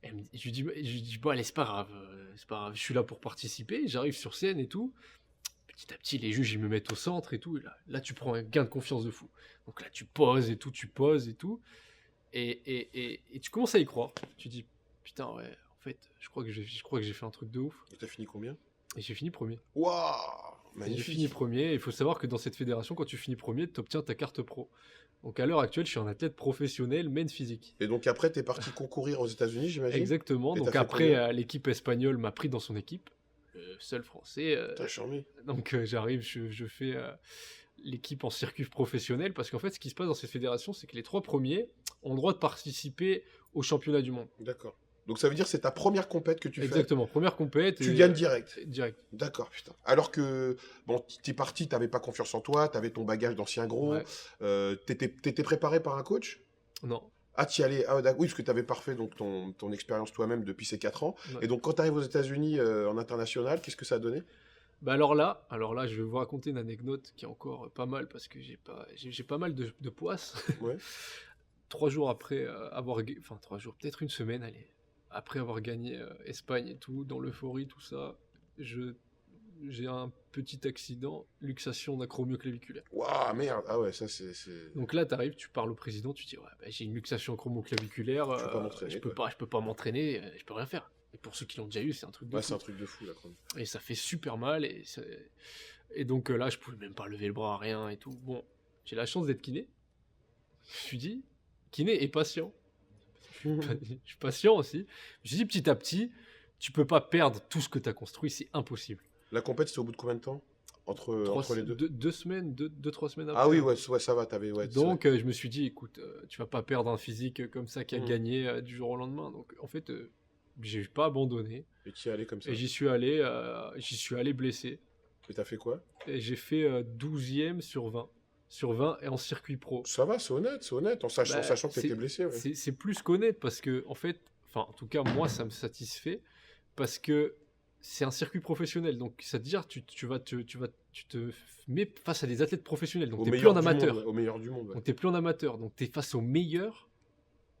Je lui dis, bon, allez, c'est pas grave, je suis là pour participer, j'arrive sur scène, et tout. Petit à petit, les juges, ils me mettent au centre et tout. Et là, tu prends un gain de confiance de fou. Donc là, tu poses et tout, Et tu commences à y croire. Tu dis, putain, ouais, en fait, je crois que j'ai fait un truc de ouf. Et t'as fini combien? Et j'ai fini premier. Waouh, J'ai magnifique. fini premier. Il faut savoir que dans cette fédération, quand tu finis premier, tu obtiens ta carte pro. Donc à l'heure actuelle, je suis un athlète professionnel, main physique. Et donc après, t'es parti concourir aux États-Unis, j'imagine. Exactement. Et Donc t'as fait après, combien? l'équipe espagnole m'a pris dans son équipe. Le seul français. T'as charmé. Donc j'arrive, je fais l'équipe en circuit professionnel, parce qu'en fait, ce qui se passe dans cette fédération, c'est que les 3 premiers ont le droit de participer au championnat du monde. D'accord. Donc ça veut dire que c'est ta première compète que tu fais. Exactement, première compète. Tu gagnes direct. Direct. D'accord, putain. Alors que, bon, t'es parti, t'avais pas confiance en toi, t'avais ton bagage d'ancien gros, Ouais. t'étais préparé par un coach? Non. Ah, t'y allais, ah, oui, parce que t'avais parfait donc ton expérience toi-même depuis ces 4 ans. Ouais. Et donc quand t'arrives aux États-Unis en international, qu'est-ce que ça a donné? Bah alors là, je vais vous raconter une anecdote qui est encore pas mal, parce que j'ai pas mal de poisse. Ouais. 3 jours après enfin 3 jours, peut-être une semaine, allez, après avoir gagné Espagne et tout, dans l'euphorie, tout ça, j'ai un petit accident, luxation d'acromioclaviculaire. Waouh, merde. Ah ouais, ça c'est. Donc là, t'arrives, tu parles au président, tu dis, ouais, bah, j'ai une luxation acromioclaviculaire, Je peux pas m'entraîner, je peux pas m'entraîner, je peux rien faire. Et pour ceux qui l'ont déjà eu, c'est un truc de Ouais, fou. c'est un truc de fou là. Quand même. Et ça fait super mal, et donc là, je pouvais même pas lever le bras, rien et tout. Bon, j'ai la chance d'être kiné. Je me suis dit, kiné et patient. Je suis patient aussi. Je me suis dit, petit à petit, tu peux pas perdre tout ce que tu as construit, c'est impossible. La compète, c'était au bout de combien de temps entre les deux? 2 semaines, 3 semaines après. Ah oui, ouais, ça va, t'avais. Ouais, Donc je me suis dit, écoute, tu vas pas perdre un physique comme ça qui a gagné du jour au lendemain. Donc en fait, j'ai pas abandonné. Et tu y es allé comme ça. Et j'y suis allé blessé. Et t'as fait quoi? Et j'ai fait 12e sur 20. Sur 20 et en circuit pro. Ça va, c'est honnête, en sachant que t'étais blessé. Ouais. C'est plus qu'honnête, parce que, en fait, enfin, en tout cas, moi, ça me satisfait, parce que c'est un circuit professionnel. Donc, c'est-à-dire, tu te mets face à des athlètes professionnels. Donc, t'es plus en amateur. Au meilleur du monde. Ouais. Donc, t'es plus en amateur. Donc, t'es face aux meilleurs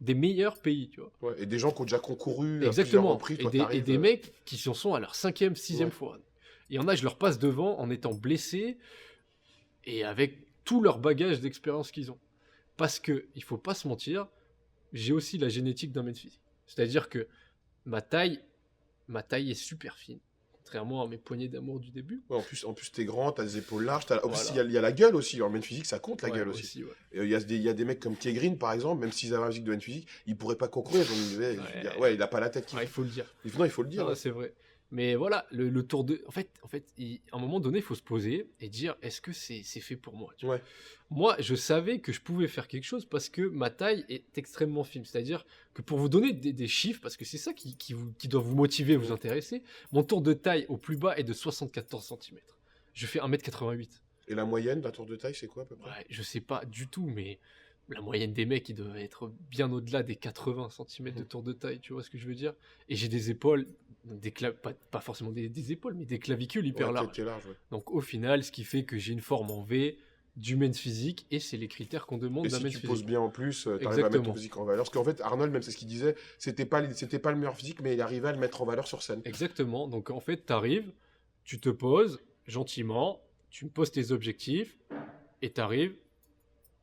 des meilleurs pays, tu vois. Ouais, et des gens qui ont déjà concouru Exactement. à plusieurs reprises. Et des mecs qui sont à leur 5e, 6e Ouais. fois. Il y en a, je leur passe devant en étant blessé et avec tout leur bagage d'expérience qu'ils ont. Parce que, il faut pas se mentir, j'ai aussi la génétique d'un mec physique. C'est-à-dire que ma taille est super fine. Contrairement à mes poignées d'amour du début. Ouais, en plus t'es grand, t'as des épaules larges. Voilà. Il y a la gueule aussi. En main physique, ça compte la Ouais, gueule aussi. ouais. Et il y a des mecs comme Kegreen, par exemple, même s'ils avaient un physique de main physique, ils pourraient pas concourir. Donc, il a pas la tête. Ouais, il faut le dire. Non, il faut le dire. Non, c'est vrai. Mais voilà, le tour de... En fait, à un moment donné, il faut se poser et dire, est-ce que c'est fait pour moi, tu vois. Ouais. Moi, je savais que je pouvais faire quelque chose parce que ma taille est extrêmement fine. C'est-à-dire que, pour vous donner des chiffres, parce que c'est ça qui doit vous motiver, vous intéresser, mon tour de taille au plus bas est de 74 cm. Je fais 1m88. Et la moyenne d'un tour de taille, c'est quoi à peu près? Ouais, je sais pas du tout, mais la moyenne des mecs, ils doivent être bien au-delà des 80 centimètres de tour de taille, tu vois ce que je veux dire? Et j'ai des épaules, pas forcément des épaules, mais des clavicules hyper Ouais, larges. t'es large, ouais. Donc au final, ce qui fait que j'ai une forme en V, du men's physique, et c'est les critères qu'on demande Et d'un si men's tu poses physique. bien en plus, tu arrives à mettre ton Exactement. physique en valeur. Parce qu'en fait, Arnold, même c'est ce qu'il disait, c'était pas le meilleur physique, mais il arrivait à le mettre en valeur sur scène. Exactement. Donc en fait, tu arrives, tu te poses gentiment, tu me poses tes objectifs, et tu arrives,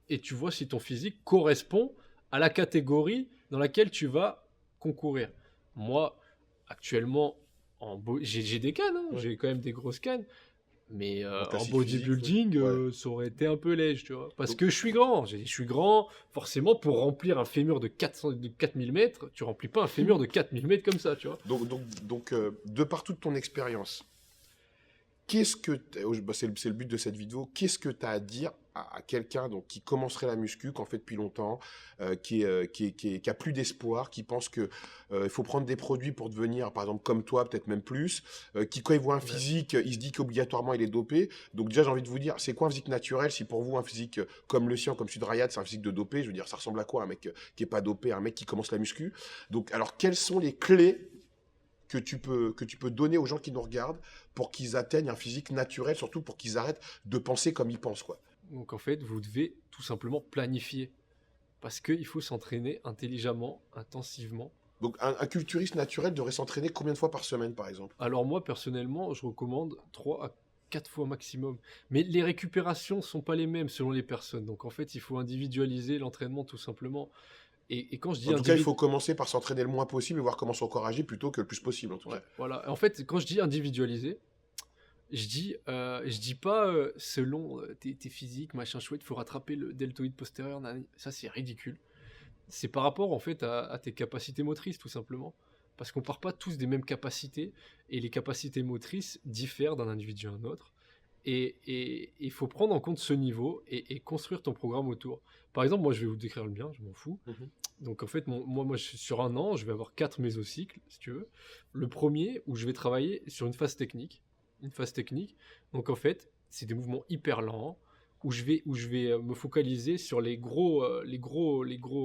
et tu vois si ton physique correspond à la catégorie dans laquelle tu vas concourir. Moi, actuellement, j'ai des cannes, hein, Ouais. j'ai quand même des grosses cannes, mais En en classique bodybuilding, physique, ouais. ça aurait été un peu léger, tu vois. Parce Donc- que je suis grand, je suis grand, forcément, pour remplir un fémur de 4000 mètres, tu remplis pas un fémur de 4000 mètres comme ça, tu vois. De par toute ton expérience, c'est le but de cette vidéo, qu'est-ce que tu as à dire à quelqu'un donc, qui commencerait la muscu, qu'en fait depuis longtemps, qui a plus d'espoir, qui pense que il faut prendre des produits pour devenir, par exemple, comme toi, peut-être même plus, qui quand il voit un Ouais. physique, il se dit qu'obligatoirement il est dopé. Donc déjà, j'ai envie de vous dire, c'est quoi un physique naturel? Si pour vous, un physique comme le sien, comme celui de Rayad, c'est un physique de dopé, je veux dire, ça ressemble à quoi un mec qui est pas dopé, un mec qui commence la muscu? Donc, alors, quelles sont les clés que tu peux donner aux gens qui nous regardent pour qu'ils atteignent un physique naturel, surtout pour qu'ils arrêtent de penser comme ils pensent, quoi. Donc en fait, vous devez tout simplement planifier. Parce qu'il faut s'entraîner intelligemment, intensivement. Donc un culturiste naturel devrait s'entraîner combien de fois par semaine, par exemple? Alors moi, personnellement, je recommande 3 à 4 fois maximum. Mais les récupérations sont pas les mêmes selon les personnes. Donc en fait, il faut individualiser l'entraînement tout simplement. Et quand je dis En tout cas, il faut commencer par s'entraîner le moins possible et voir comment son corps agit plutôt que le plus possible, en tout ouais, cas. voilà. En fait, quand je dis individualiser, je dis pas selon tes physiques, machin chouette, faut rattraper le deltoïde postérieur. Ça, c'est ridicule. C'est par rapport en fait à tes capacités motrices tout simplement. Parce qu'on part pas tous des mêmes capacités et les capacités motrices diffèrent d'un individu à un autre. Et il faut prendre en compte ce niveau et construire ton programme autour. Par exemple, moi je vais vous décrire le mien, je m'en fous. Mhm. Donc en fait, moi sur un an, je vais avoir 4 mésocycles, si tu veux. Le premier où je vais travailler sur une phase technique. Une phase technique. Donc en fait, c'est des mouvements hyper lents où je vais me focaliser sur les gros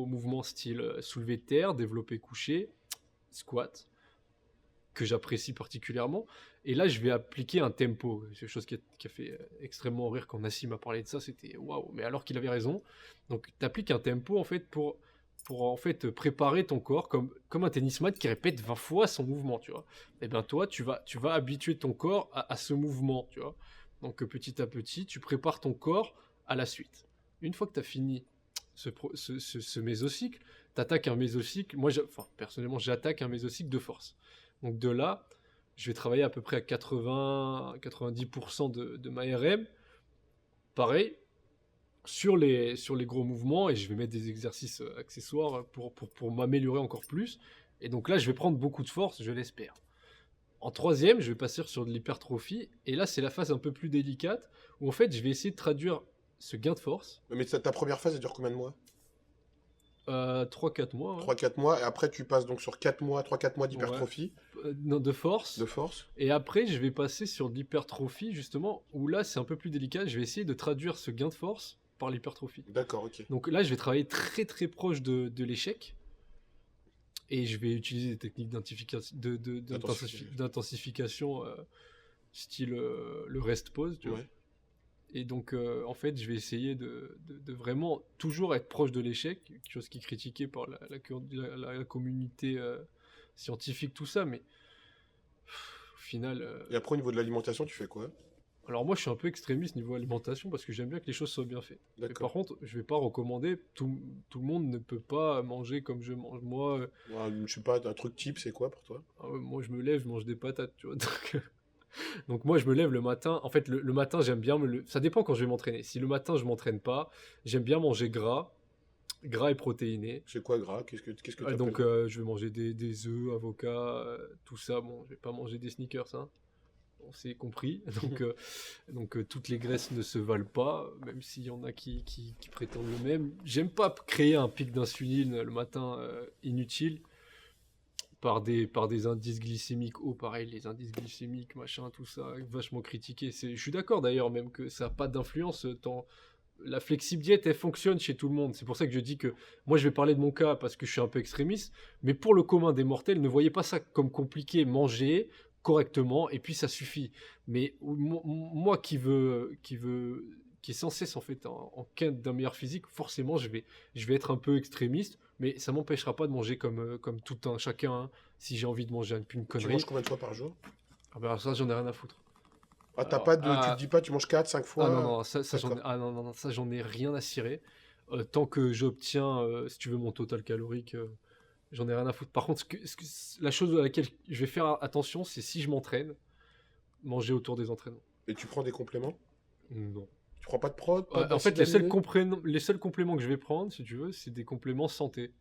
mouvements style soulevé de terre, développé couché, squat, que j'apprécie particulièrement. Et là, je vais appliquer un tempo. C'est quelque chose qui a fait extrêmement rire quand Nassim m'a parlé de ça. C'était waouh, mais alors qu'il avait raison. Donc, tu appliques un tempo en fait pour en fait préparer ton corps comme un tennisman qui répète 20 fois son mouvement, tu vois. Et bien toi, tu vas habituer ton corps à ce mouvement, tu vois. Donc petit à petit, tu prépares ton corps à la suite. Une fois que tu as fini ce mésocycle, tu attaques un mésocycle. Moi, personnellement, j'attaque un mésocycle de force. Donc de là, je vais travailler à peu près à 80-90% de ma RM. Pareil, sur les gros mouvements, et je vais mettre des exercices accessoires pour m'améliorer encore plus. Et donc là, je vais prendre beaucoup de force, je l'espère. En troisième, je vais passer sur de l'hypertrophie, et là, c'est la phase un peu plus délicate, où en fait, je vais essayer de traduire ce gain de force. Mais ta première phase, elle dure combien de mois? 3-4 mois. Ouais. 3-4 mois, et après tu passes donc sur 4 mois, 3-4 mois d'hypertrophie, Non, de force. de force. Et après, je vais passer sur de l'hypertrophie, justement, où là, c'est un peu plus délicat. Je vais essayer de traduire ce gain de force par l'hypertrophie. D'accord, ok. Donc là, je vais travailler très très proche de l'échec. Et je vais utiliser des techniques d'intensification, style le rest pause, tu vois. Ouais. Et donc, en fait, je vais essayer de vraiment toujours être proche de l'échec, quelque chose qui est critiqué par la communauté scientifique, tout ça, mais au final... Et après, au niveau de l'alimentation, tu fais quoi? Alors moi, je suis un peu extrémiste niveau alimentation parce que j'aime bien que les choses soient bien faites. Mais par D'accord. contre, je vais pas recommander, tout le monde ne peut pas manger comme je mange. Moi, Je sais pas, un truc type, c'est quoi pour toi? moi, je me lève, je mange des patates, tu vois. Donc moi, je me lève le matin. En fait, le matin, j'aime bien ça dépend quand je vais m'entraîner. Si le matin, je m'entraîne pas, j'aime bien manger gras et protéiné. C'est quoi gras? Qu'est-ce que tu appelles Donc, gras? je vais manger des œufs, avocats, tout ça. Bon, je vais pas manger des sneakers, hein. On s'est compris. Donc toutes les graisses ne se valent pas, même s'il y en a qui prétendent le même. J'aime pas créer un pic d'insuline le matin inutile par des indices glycémiques hauts. Pareil, les indices glycémiques, machin, tout ça, vachement critiqué. Je suis d'accord d'ailleurs, même que ça n'a pas d'influence tant la flexi diète, elle fonctionne chez tout le monde. C'est pour ça que je dis que moi, je vais parler de mon cas parce que je suis un peu extrémiste. Mais pour le commun des mortels, ne voyez pas ça comme compliqué. Manger correctement et puis ça suffit. Mais moi qui est sans cesse en fait en quête d'un meilleur physique, forcément, je vais être un peu extrémiste. Mais ça m'empêchera pas de manger comme tout un chacun, hein. Si j'ai envie de manger une Tu connerie, manges combien de fois par jour? ah ben ça, j'en ai rien à foutre. Ah, t'as Alors, pas de, tu te dis pas, tu manges 4, 5 ah non, fois? non, D'accord. ça, j'en ai rien à cirer. Tant que j'obtiens, si tu veux, mon total calorique, j'en ai rien à foutre. Par contre, la chose à laquelle je vais faire attention, c'est si je m'entraîne, manger autour des entraînements. Et tu prends des compléments? Non. Tu prends pas de prod, pas En fait, d'acide aminé? les seuls compléments que je vais prendre, si tu veux, c'est des compléments santé.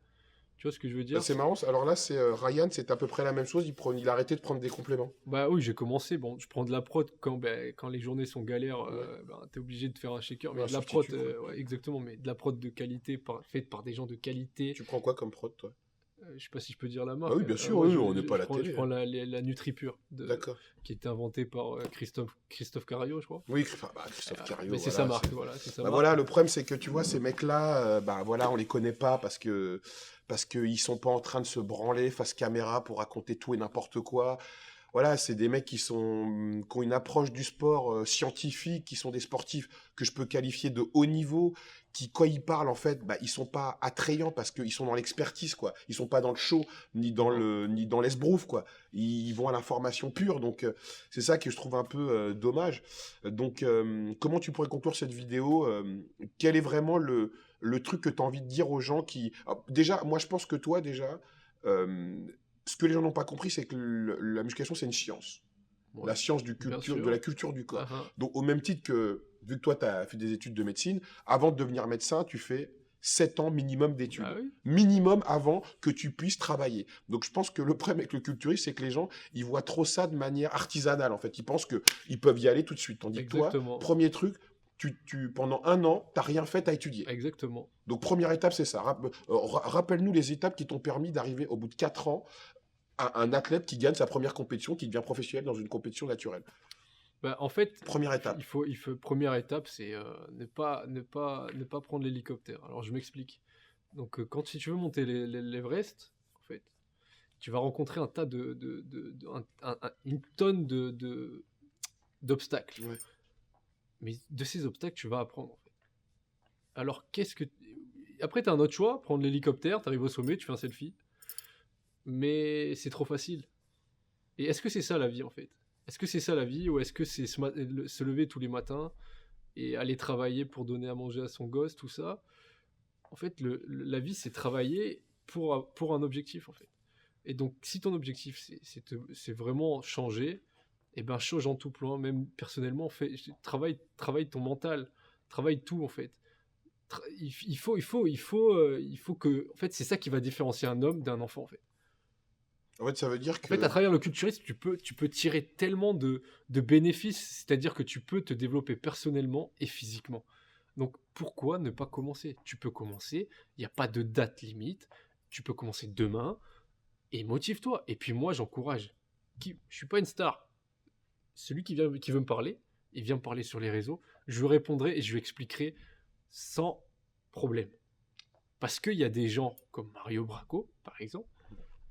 Tu vois ce que je veux Bah, dire? c'est marrant. Alors là, c'est Ryan, c'est à peu près la même chose. Il a arrêté de prendre des compléments. Bah oui, j'ai commencé. Bon, je prends de la prod quand les journées sont galères, Ouais. t'es obligé de faire un shaker. Mais Un de la prod, substitut, quoi. ouais, exactement, mais de la prod de qualité, faite par des gens de qualité. Tu prends quoi comme prod, toi? Je sais pas si je peux dire la Ah oui, marque. bien sûr, Moi, oui, on n'est pas à la je télé, prends hein. la Nutri-Pure, D'accord. qui a été inventée par Christophe Carayo, je crois. Oui, enfin, bah, Christophe Cario, Mais c'est sa voilà. marque, voilà, c'est sa Bah marque. voilà, le problème, c'est que tu vois, ces mecs-là, bah voilà, on les connaît pas parce que ils sont pas en train de se branler face caméra pour raconter tout et n'importe quoi. Voilà, c'est des mecs qui ont une approche du sport scientifique, qui sont des sportifs que je peux qualifier de haut niveau, qui, quand ils parlent, en fait, bah, ils sont pas attrayants parce qu'ils sont dans l'expertise, quoi. Ils sont pas dans le show, Non. ni dans l'esbrouf, quoi. Ils vont à l'information pure, donc c'est ça que je trouve un peu dommage. Donc, comment tu pourrais conclure cette vidéo? Quel est vraiment le truc que tu as envie de dire aux gens qui... Alors, déjà, moi, je pense que toi, déjà, euh, ce que les gens n'ont pas compris, c'est que la musculation, c'est une science. La Ouais, science bien de la sûr. culture du corps. Ah, ah. Donc, au même titre que, vu que toi, tu as fait des études de médecine, avant de devenir médecin, tu fais 7 ans minimum Bah d'études. oui, Minimum avant que tu puisses travailler. Donc, je pense que le problème avec le culturisme, c'est que les gens, ils voient trop ça de manière artisanale, en fait. Ils pensent qu'ils peuvent y aller tout de suite. Tandis que toi, exactement. premier truc, pendant un an, tu n'as rien fait à étudier. Exactement. Donc, première étape, c'est ça. Rappelle-nous les étapes qui t'ont permis d'arriver au bout de 4 ans à un athlète qui gagne sa première compétition, qui devient professionnel dans une compétition naturelle. Bah, en fait, Première étape. première étape, c'est ne pas prendre l'hélicoptère. Alors, je m'explique. Donc, si tu veux monter l'Everest, en fait, tu vas rencontrer un tas une tonne d'obstacles. Ouais. Mais de ces obstacles, tu vas apprendre, en fait. Alors, après, tu as un autre choix, prendre l'hélicoptère, tu arrives au sommet, tu fais un selfie. Mais c'est trop facile. Et est-ce que c'est ça la vie, en fait? Est-ce que c'est ça la vie, ou est-ce que c'est se lever tous les matins et aller travailler pour donner à manger à son gosse, tout ça? En fait, la vie, c'est travailler pour un objectif, en fait. Et donc, si ton objectif, c'est vraiment changer, et ben change en tout plan, même personnellement, travaille ton mental, travaille tout, en fait. Il faut que, en fait, c'est ça qui va différencier un homme d'un enfant, en fait. En fait, ça veut dire En fait, à que... travers le culturisme, tu peux tirer tellement de bénéfices, c'est-à-dire que tu peux te développer personnellement et physiquement. Donc, pourquoi ne pas commencer? Tu peux commencer, il n'y a pas de date limite, tu peux commencer demain, et motive-toi. Et puis moi, j'encourage. Je ne suis pas une star. Celui qui veut me parler, il vient me parler sur les réseaux, je lui répondrai et je lui expliquerai sans problème. Parce qu'il y a des gens comme Mario Bracco, par exemple,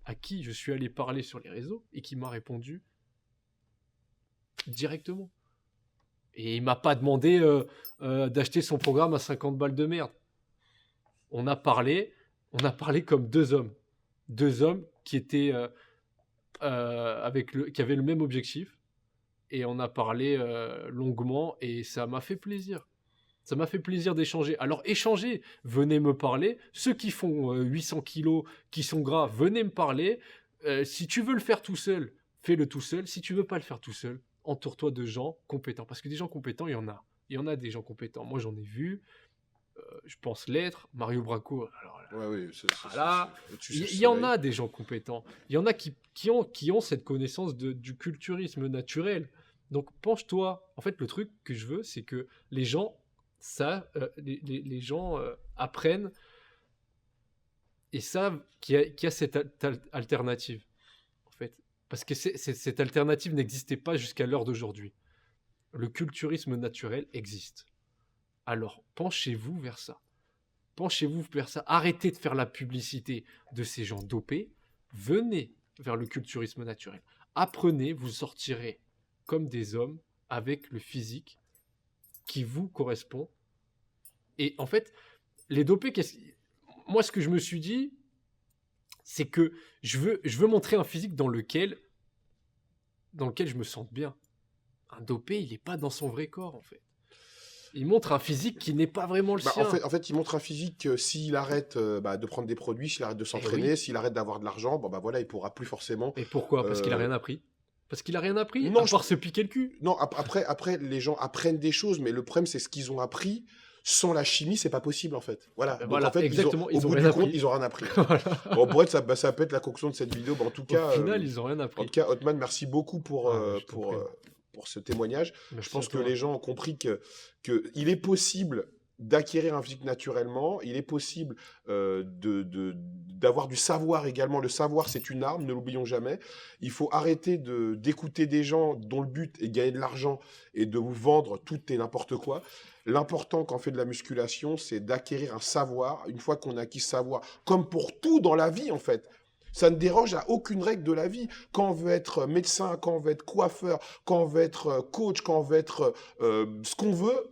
à qui je suis allé parler sur les réseaux et qui m'a répondu directement. Et il m'a pas demandé d'acheter son programme à 50 balles de merde. On a parlé comme deux hommes qui étaient qui avaient le même objectif, et on a parlé longuement et ça m'a fait plaisir. Ça m'a fait plaisir d'échanger. Alors échangez, venez me parler. Ceux qui font 800 kilos, qui sont gras, venez me parler. Si tu veux le faire tout seul, fais-le tout seul. Si tu veux pas le faire tout seul, entoure-toi de gens compétents. Parce que des gens compétents, il y en a. Il y en a des gens compétents. Moi, j'en ai vu. Je pense l'être. Mario Bracco. Alors là, Ouais, oui, voilà. au-dessus, Il c'est le y en soleil. a des gens compétents. Il y en a qui ont cette connaissance du culturisme naturel. Donc penche-toi. En fait, le truc que je veux, c'est que les gens les gens apprennent et savent qu'il y a cette alternative, en fait. Parce que cette alternative n'existait pas jusqu'à l'heure d'aujourd'hui. Le culturisme naturel existe. alors penchez-vous vers ça. Penchez-vous vers ça. Arrêtez de faire la publicité de ces gens dopés. Venez vers le culturisme naturel. Apprenez, vous sortirez comme des hommes avec le physique qui vous correspond. Et en fait, les dopés, moi, ce que je me suis dit, c'est que je veux montrer un physique dans lequel je me sente bien. Un dopé, il n'est pas dans son vrai corps, en fait. Il montre un physique qui n'est pas vraiment le sien. En fait, il montre un physique que s'il arrête de prendre des produits, s'il arrête de s'entraîner, s'il arrête d'avoir de l'argent, voilà, il pourra plus forcément. Et pourquoi ? Parce qu'il a rien appris. Parce qu'il a rien appris, non, à part se piquer le cul. Non, après, les gens apprennent des choses, mais le problème, c'est ce qu'ils ont appris. Sans la chimie, c'est pas possible, en fait. Voilà. Donc, voilà, en fait, exactement. au bout du compte, ils ont rien appris. Voilà. Bon, pour être, ça peut être la conclusion de cette vidéo. Au tout cas, au final, ils ont rien appris. En tout cas, Hotman, merci beaucoup pour ce témoignage. Merci, je pense que les gens ont compris que il est possible d'acquérir un physique naturellement, il est possible d'avoir du savoir également. Le savoir, c'est une arme, ne l'oublions jamais. Il faut arrêter d'écouter des gens dont le but est de gagner de l'argent et de vous vendre tout et n'importe quoi. L'important quand on fait de la musculation, c'est d'acquérir un savoir. Une fois qu'on a acquis ce savoir, comme pour tout dans la vie en fait, ça ne déroge à aucune règle de la vie. Quand on veut être médecin, quand on veut être coiffeur, quand on veut être coach, quand on veut être ce qu'on veut,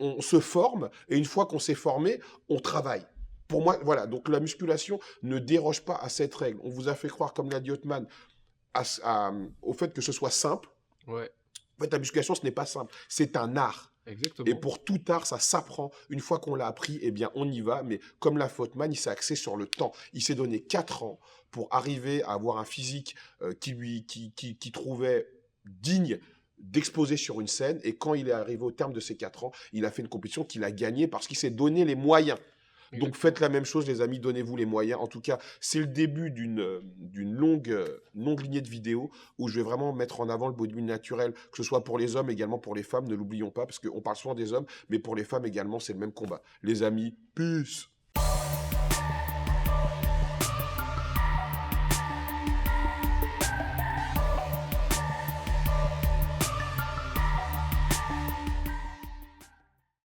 on se forme. Et une fois qu'on s'est formé, on travaille. Pour moi, voilà. Donc la musculation ne déroge pas à cette règle. On vous a fait croire, comme l'a dit Hotman, au fait que ce soit simple. Ouais. En fait, la musculation, ce n'est pas simple. C'est un art. Exactement. Et pour tout art, ça s'apprend. Une fois qu'on l'a appris, eh bien, on y va. Mais comme l'a fait Hotman, il s'est axé sur le temps. Il s'est donné 4 ans pour arriver à avoir un physique qui trouvait digne d'exposer sur une scène. Et quand il est arrivé au terme de ces 4 ans, il a fait une compétition qu'il a gagnée parce qu'il s'est donné les moyens. Donc faites la même chose, les amis, donnez-vous les moyens. En tout cas, c'est le début d'une longue lignée de vidéos où je vais vraiment mettre en avant le bodybuilding naturel, que ce soit pour les hommes, également pour les femmes, ne l'oublions pas, parce qu'on parle souvent des hommes, mais pour les femmes également, c'est le même combat. Les amis, peace!